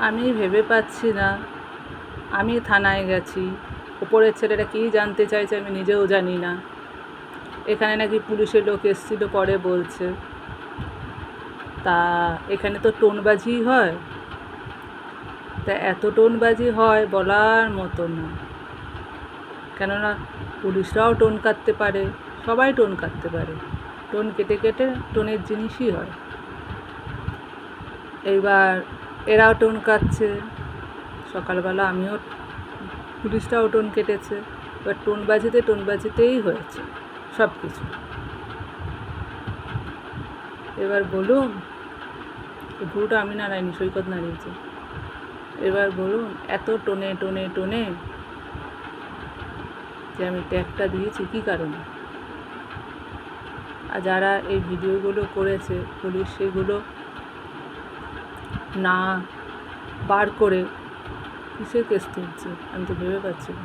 আমি ভেবে পাচ্ছি না। আমি থানায় গেছি, ওপরের ছেলেটা কী জানতে চাইছে আমি নিজেও জানি না। এখানে নাকি পুলিশের লোক এসেছিলো পরে বলছে। তা এখানে তো টোনবাজি হয়, তা এত টোনবাজি হয় বলার মতো না। কেননা পুলিশরাও টোন কাটতে পারে, সবাই টোন কাটতে পারে, টোন কেটে কেটে টোনের জিনিসই হয়। এইবার এরাও টোন কাটছে, সকালবেলা আমিও পুলিশরাও টোন কেটেছে। এবার টোনবাজিতেই হয়েছে সব কিছু। এবার বলুন, ভুলটা আমি নাড়াইনি, সৈকত নাড়িয়েছে। এবার বলুন, এত টোনে টোনে টোনে যে আমি ট্যাগটা দিয়েছি কী কারণে? আর যারা এই ভিডিওগুলো করেছে পুলিশ সেগুলো না বার করে কিসের কেস তুলছে আমি তো ভেবে পাচ্ছি না।